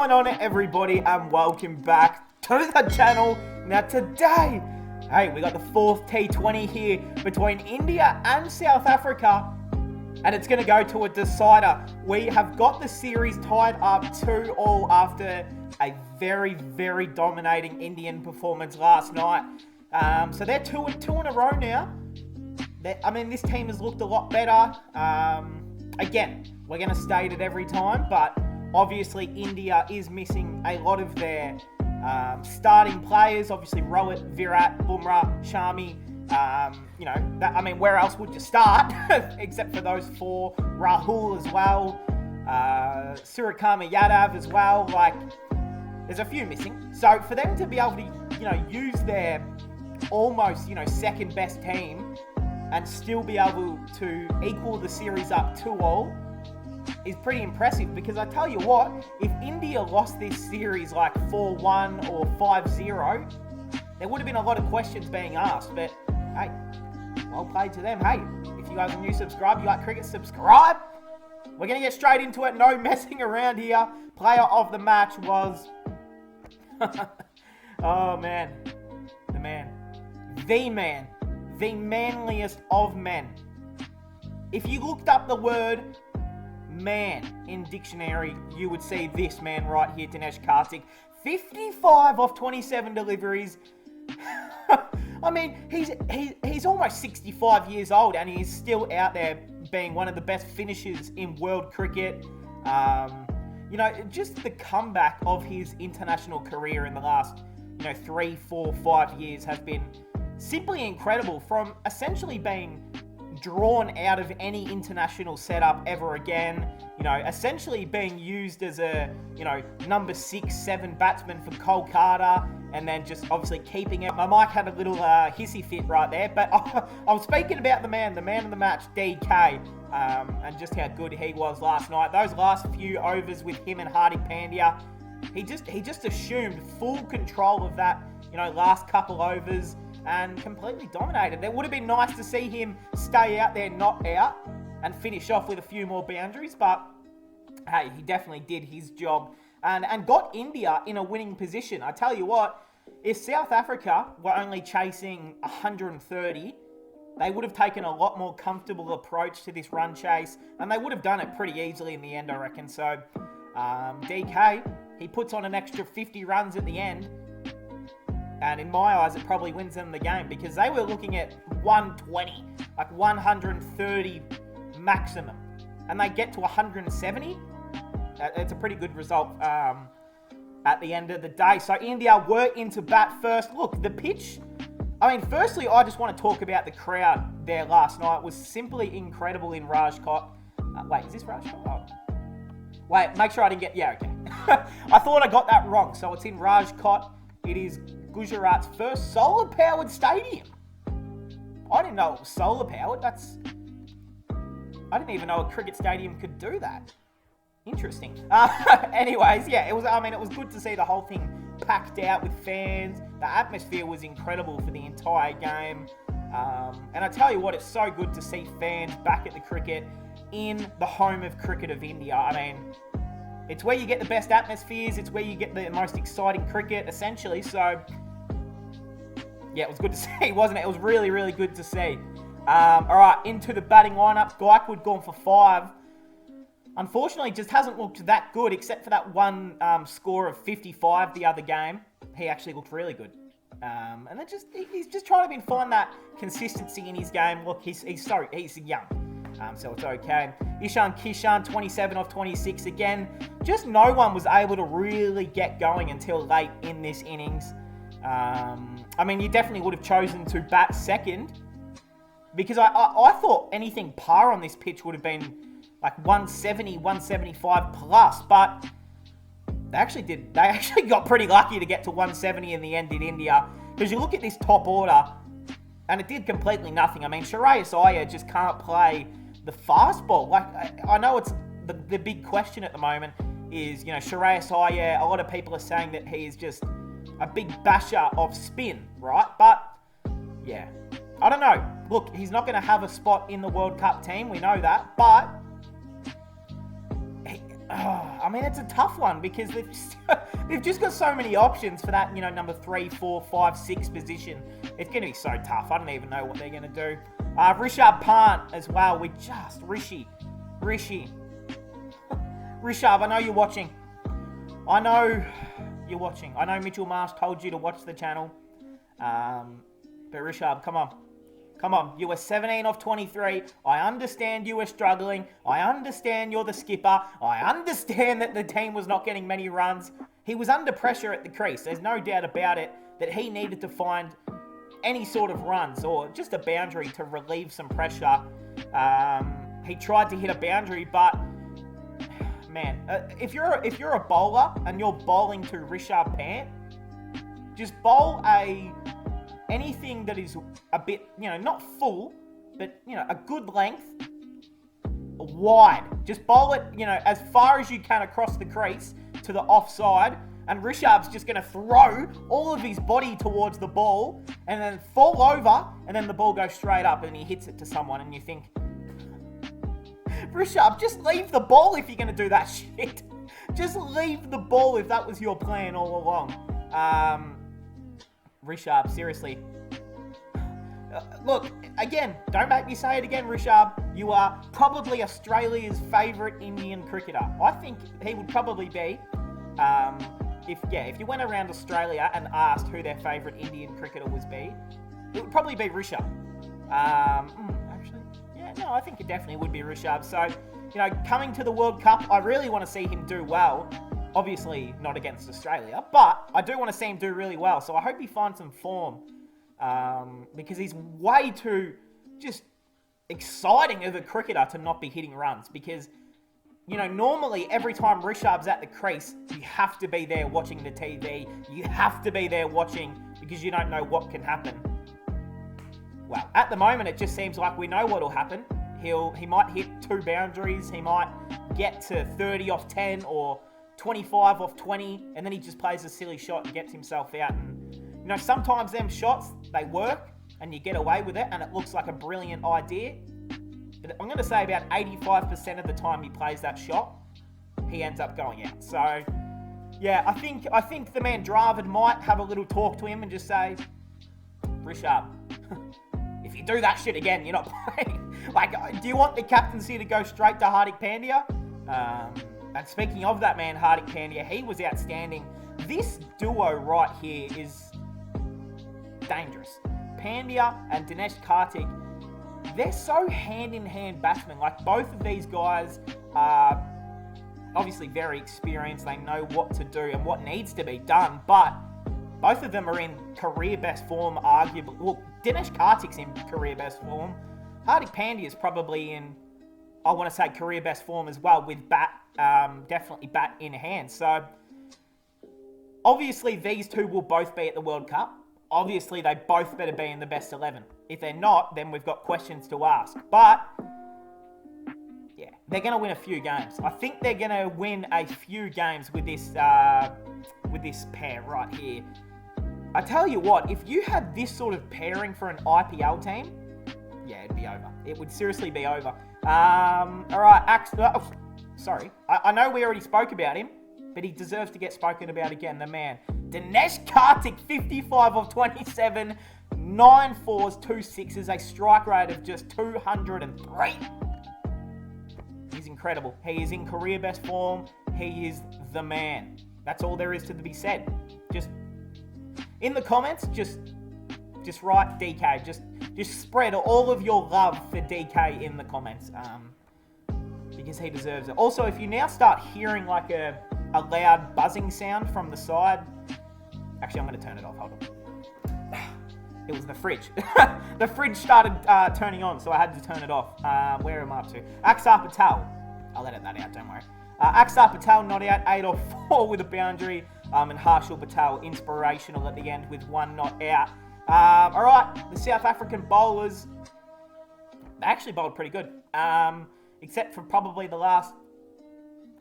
going on, everybody, and welcome back to the channel. Now today, hey, we got the fourth T20 here between India and South Africa, and it's going to go to a decider. We have got the series tied up 2-2 after a very, very dominating Indian performance last night. So they're two in a row now. This team has looked a lot better. Again, we're going to state it every time, but obviously India is missing a lot of their starting players. Obviously Rohit, Virat, Bumrah, Shami. Where else would you start except for those four? Rahul as well. Suryakumar Yadav as well. There's a few missing. So for them to be able to, use their almost, second best team and still be able to equal the series up 2-2 is pretty impressive, because I tell you what, if India lost this series 4-1 or 5-0, there would have been a lot of questions being asked. But hey, well played to them. Hey, if you guys are new, subscribe. You like cricket, subscribe. We're going to get straight into it. No messing around here. Player of the match was oh man, the manliest of men. If you looked up the word man in dictionary, you would see this man right here, Dinesh Karthik. 55 off 27 deliveries. He's almost 65 years old, and he's still out there being one of the best finishers in world cricket. Just the comeback of his international career in the last 3, 4, 5 years has been simply incredible. From essentially being drawn out of any international setup ever again, essentially being used as a, number 6, 7 batsman for Kolkata, and then just obviously keeping it. My mic had a little hissy fit right there, but I was speaking about the man of the match, DK, and just how good he was last night. Those last few overs with him and Hardik Pandya, he just assumed full control of that, last couple overs, and completely dominated. It would have been nice to see him stay out there, not out, and finish off with a few more boundaries, but hey, he definitely did his job and got India in a winning position. I tell you what, if South Africa were only chasing 130, they would have taken a lot more comfortable approach to this run chase, and they would have done it pretty easily in the end, I reckon. So DK, he puts on an extra 50 runs at the end, and in my eyes, it probably wins them the game, because they were looking at 120, 130 maximum, and they get to 170. It's a pretty good result at the end of the day. So India were into bat first. Look, the pitch, firstly, I just want to talk about the crowd there last night. It was simply incredible in Rajkot. Wait, is this Rajkot? Oh. Wait, make sure I didn't get... Yeah, okay. I thought I got that wrong. So it's in Rajkot. It is Gujarat's first solar-powered stadium. I didn't know it was solar-powered. I didn't even know a cricket stadium could do that. Interesting. Anyways, yeah, it was good to see the whole thing packed out with fans. The atmosphere was incredible for the entire game. And I tell you what, it's so good to see fans back at the cricket in the home of cricket of India. It's where you get the best atmospheres. It's where you get the most exciting cricket, essentially. So, yeah, it was good to see, wasn't it? It was really, really good to see. All right, into the batting lineup. Gaikwad gone for 5. Unfortunately, just hasn't looked that good, except for that one score of 55 the other game. He actually looked really good. And he's just trying to find that consistency in his game. Look, he's young, so it's okay. Ishan Kishan, 27 off 26 again. Just no one was able to really get going until late in this innings. You definitely would have chosen to bat second, because I thought anything par on this pitch would have been 170, 175 plus, but they actually got pretty lucky to get to 170 in the end, did India, because you look at this top order, and it did completely nothing. Shreyas Iyer just can't play the fastball. I know it's the big question at the moment is, Shreyas Iyer, a lot of people are saying that he is just a big basher of spin, right? But, yeah, I don't know. Look, he's not going to have a spot in the World Cup team, we know that, but I mean, it's a tough one because they've just got so many options for that, number 3, 4, 5, 6 position. It's going to be so tough. I don't even know what they're going to do. Rishabh Pant as well. Rishi. Rishabh, I know you're watching. I know Mitchell Marsh told you to watch the channel. But Rishabh, come on. You were 17 off 23. I understand you were struggling. I understand you're the skipper. I understand that the team was not getting many runs. He was under pressure at the crease. There's no doubt about it that he needed to find any sort of runs or just a boundary to relieve some pressure. He tried to hit a boundary, but man, if you're a bowler and you're bowling to Rishabh Pant, just bowl anything that is a bit, not full, but, a good length, wide. Just bowl it, as far as you can across the crease to the offside, and Rishabh's just going to throw all of his body towards the ball and then fall over, and then the ball goes straight up and he hits it to someone, and you think, Rishabh, just leave the ball if you're going to do that shit. Just leave the ball if that was your plan all along. Rishabh, seriously. Look, again, don't make me say it again, Rishabh. You are probably Australia's favourite Indian cricketer. I think he would probably be, if you went around Australia and asked who their favourite Indian cricketer it would probably be Rishabh. I think it definitely would be Rishabh. So, coming to the World Cup, I really want to see him do well. Obviously not against Australia, but I do want to see him do really well. So I hope he finds some form because he's way too just exciting of a cricketer to not be hitting runs. Because, normally every time Rishabh's at the crease, you have to be there watching the TV. You have to be there watching because you don't know what can happen. Well, at the moment, it just seems like we know what will happen. He might hit 2 boundaries. He might get to 30 off 10 or 25 off 20, and then he just plays a silly shot and gets himself out. And, sometimes them shots, they work, and you get away with it, and it looks like a brilliant idea. But I'm going to say about 85% of the time he plays that shot, he ends up going out. So, yeah, I think the man Dravid might have a little talk to him and just say, Rishabh, if you do that shit again, you're not playing. Do you want the captaincy to go straight to Hardik Pandya? And speaking of that man, Hardik Pandya, he was outstanding. This duo right here is dangerous. Pandya and Dinesh Karthik, they're so hand-in-hand batsmen. Both of these guys are obviously very experienced. They know what to do and what needs to be done, but both of them are in career best form, arguably. Well, Dinesh Karthik's in career best form. Hardik Pandya is probably in, I want to say, career best form as well, with definitely bat in hand. So, obviously, these two will both be at the World Cup. Obviously, they both better be in the best 11. If they're not, then we've got questions to ask. But, yeah, they're going to win a few games. I think they're going to win a few games with this pair right here. I tell you what, if you had this sort of pairing for an IPL team, yeah, it'd be over. It would seriously be over. All right, sorry. I know we already spoke about him, but he deserves to get spoken about again. The man, Dinesh Karthik, 55 of 27, 9 fours, 2 sixes, a strike rate of just 203. He's incredible. He is in career best form. He is the man. That's all there is to be said. Just in the comments, just write DK. Just spread all of your love for DK in the comments. Because he deserves it. Also, if you now start hearing like a loud buzzing sound from the side, actually, I'm going to turn it off. Hold on. It was the fridge. The fridge started turning on, so I had to turn it off. Where am I up to? Axar Patel. I'll edit that out, don't worry. Axar Patel not out, 8 off 4 with a boundary. And Harshal Patel inspirational at the end with 1 not out. All right, the South African bowlers, they actually bowled pretty good. Except for probably the last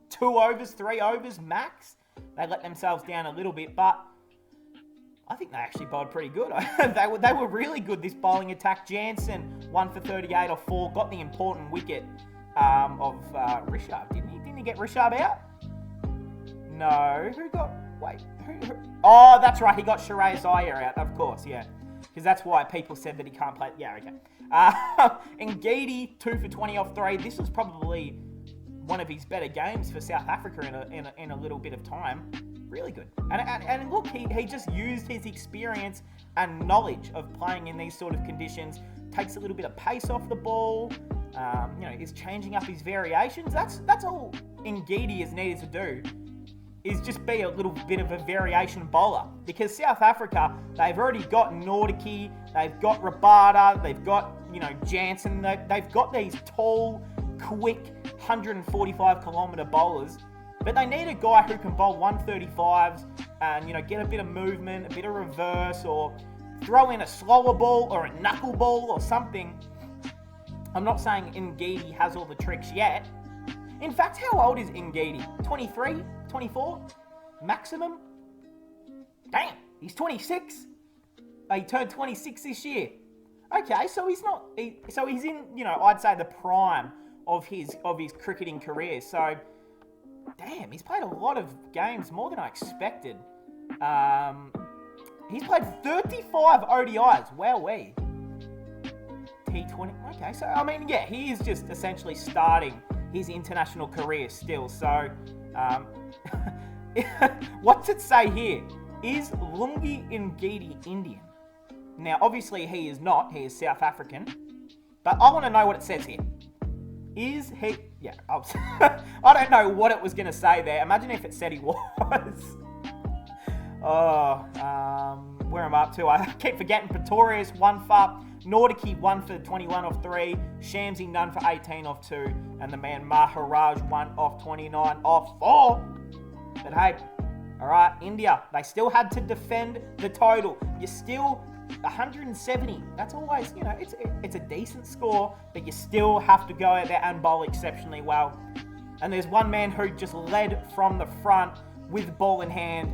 2 overs, 3 overs max. They let themselves down a little bit, but I think they actually bowled pretty good. They were really good, this bowling attack. Jansen, 1 for 38 off 4, got the important wicket of Rishabh, didn't he? Didn't he get Rishabh out? No. Who got... Wait. Who? Oh, that's right. He got Shreyas Iyer out. Of course, yeah. Because that's why people said that he can't play. Yeah, okay. Ngidi, 2 for 20 off 3. This was probably one of his better games for South Africa in a little bit of time. Really good. And look, he just used his experience and knowledge of playing in these sort of conditions. Takes a little bit of pace off the ball. Is changing up his variations. That's all Ngidi is needed to do. Is just be a little bit of a variation bowler. Because South Africa, they've already got Nordique, they've got Rabada, they've got, Jansen, they've got these tall, quick, 145-kilometre bowlers. But they need a guy who can bowl 135s and, get a bit of movement, a bit of reverse, or throw in a slower ball or a knuckle ball or something. I'm not saying Ngidi has all the tricks yet. In fact, how old is Ngidi? 23? 24? Maximum? Damn, he's 26. He turned 26 this year. Okay, so he's not... he's in, I'd say the prime of his cricketing career. So, damn, he's played a lot of games, more than I expected. He's played 35 ODIs. Wowee. T20. Okay, so, he is just essentially starting his international career still. So, what's it say here? Is Lungi Ngidi Indian? Now, obviously, he is not. He is South African. But I want to know what it says here. Is he... Yeah, I don't know what it was going to say there. Imagine if it said he was. Where am I up to? I keep forgetting. Pretorius, 1 for... Nordique, 1 for 21 off 3. Shamsi, none for 18 off 2. And the man Maharaj, 1 off 29 off 4. But hey, all right, India, they still had to defend the total. You're still 170. That's always, it's a decent score, but you still have to go out there and bowl exceptionally well. And there's one man who just led from the front with ball in hand.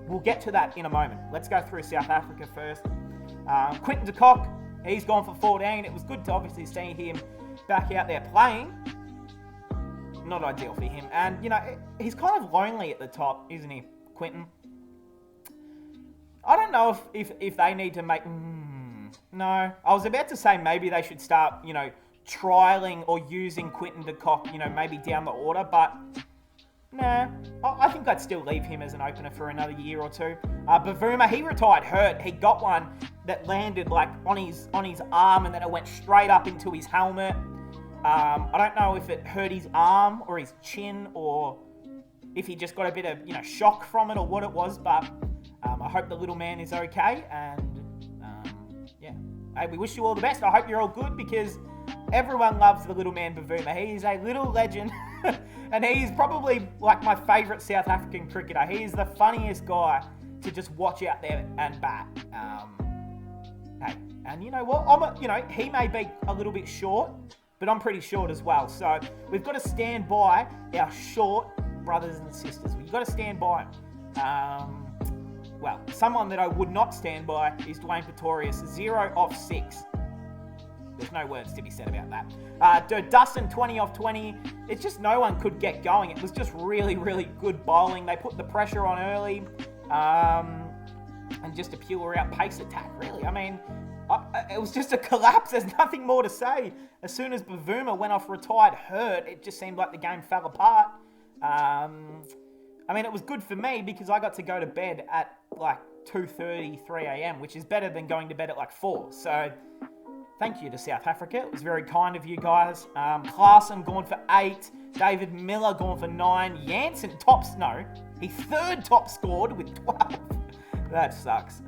We'll get to that in a moment. Let's go through South Africa first. Quinton de Kock, he's gone for 14. It was good to obviously see him back out there playing. Not ideal for him. And, he's kind of lonely at the top, isn't he, Quinton? I don't know if they need to make... No. I was about to say maybe they should start, trialling or using Quinton de Kock, maybe down the order. But, nah. I think I'd still leave him as an opener for another year or two. Bavuma, he retired hurt. He got one that landed, on his arm, and then it went straight up into his helmet. I don't know if it hurt his arm or his chin, or if he just got a bit of, shock from it, or what it was, but I hope the little man is okay, and hey, we wish you all the best. I hope you're all good, because everyone loves the little man Bavuma. He is a little legend, and he's probably my favourite South African cricketer. He is the funniest guy to just watch out there and bat. Hey, and you know what? He may be a little bit short, but I'm pretty short as well. So we've got to stand by our short brothers and sisters. We've got to stand by them. Someone that I would not stand by is Dwayne Pretorius, 0 off 6. There's no words to be said about that. Dustin, 20 off 20. It's just no one could get going. It was just really, really good bowling. They put the pressure on early. And just a pure out pace attack, really. It was just a collapse. There's nothing more to say. As soon as Bavuma went off retired hurt, it just seemed like the game fell apart. It was good for me because I got to go to bed at 2:30, 3 a.m., which is better than going to bed at 4. So thank you to South Africa. It was very kind of you guys. Klaasen gone for 8. David Miller gone for 9. Jansen he third top scored with 12. That sucks.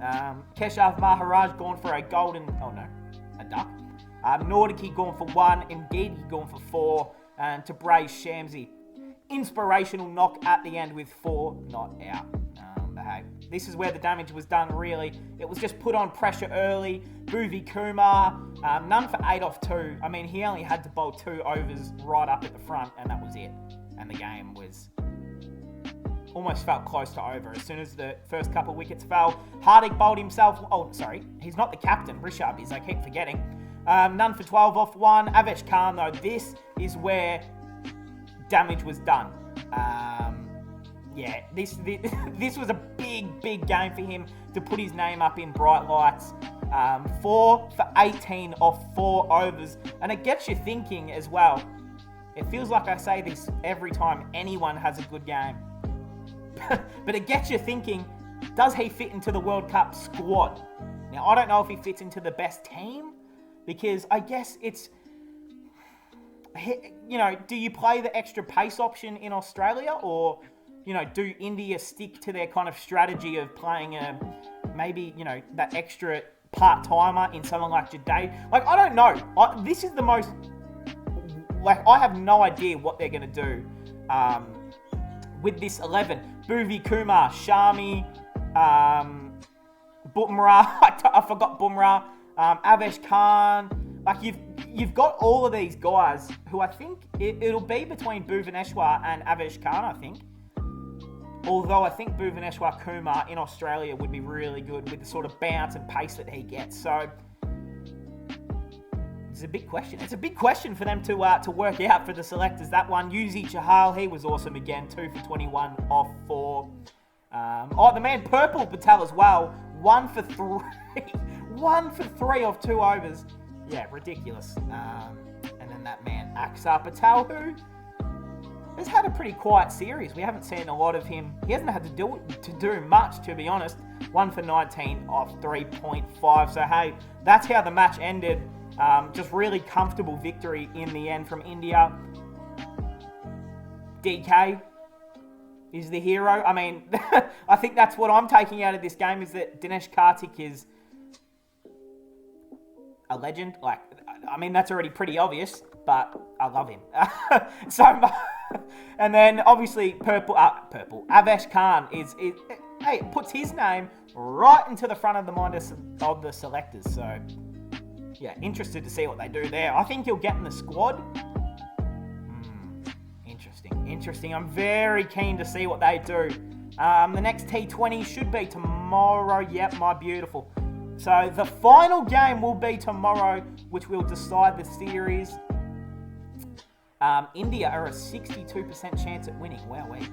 Keshav Maharaj gone for a duck. Nordique gone for 1. Ngidi gone for 4. And Tabraiz Shamsi, inspirational knock at the end with 4 not out. Hey, this is where the damage was done, really. It was just put on pressure early. Bhuvi Kumar, none for 8 off 2. He only had to bowl 2 overs right up at the front, and that was it. And the game was... almost felt close to over as soon as the first couple wickets fell. Hardik bowled himself... Oh, sorry. He's not the captain. Rishabh is. I keep forgetting. None for 12 off 1. Avesh Khan, though. This is where damage was done. Yeah, this was a big game for him to put his name up in bright lights. 4 for 18 off 4 overs. And it gets you thinking as well. It feels like I say this every time anyone has a good game. But it gets you thinking, does he fit into the World Cup squad? Now, I don't know if he fits into the best team, because I guess it's, you know, do you play the extra pace option in Australia, or, you know, do India stick to their kind of strategy of playing maybe, you know, that extra part-timer in someone like Jade? Like, I don't know. This is the most, like, I have no idea what they're going to do with this 11. Bhuvi Kumar, Shami, Bumrah, I forgot Bumrah, Avesh Khan. Like, you've got all of these guys who I think it'll be between Bhuvaneshwar and Avesh Khan, I think. Although I think Bhuvaneshwar Kumar in Australia would be really good with the sort of bounce and pace that he gets. So it's a big question. It's a big question for them to work out for the selectors. That one, Yuzi Chahal, he was awesome again. 2 for 21 off 4. The man Purple Patel as well. 1 for 3. 1 for 3 off 2 overs. Yeah, ridiculous. And then that man Axar Patel, who has had a pretty quiet series. We haven't seen a lot of him. He hasn't had to do much, to be honest. 1 for 19 off 3.5. So, hey, that's how the match ended. Just really comfortable victory in the end from India. DK is the hero. I mean, I think that's what I'm taking out of this game, is that Dinesh Karthik is a legend. Like, I mean, that's already pretty obvious, but I love him so much. And then obviously purple Avesh Khan puts his name right into the front of the mind of the selectors. So yeah, interested to see what they do there. I think he'll get in the squad. Interesting. I'm very keen to see what they do. The next T20 should be tomorrow. Yep, my beautiful. So the final game will be tomorrow, which will decide the series. India are a 62% chance at winning. Wowee.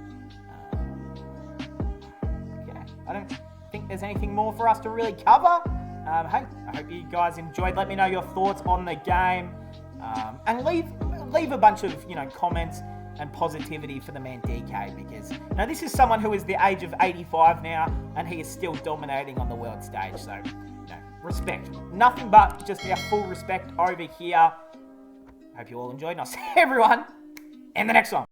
Okay, I don't think there's anything more for us to really cover. Hey, I hope you guys enjoyed. Let me know your thoughts on the game, and leave a bunch of, you know, comments and positivity for the man DK, because, you know, this is someone who is the age of 85 now, and he is still dominating on the world stage. So, you know, respect. Nothing but just our full respect over here. Hope you all enjoyed, and I'll see everyone in the next one.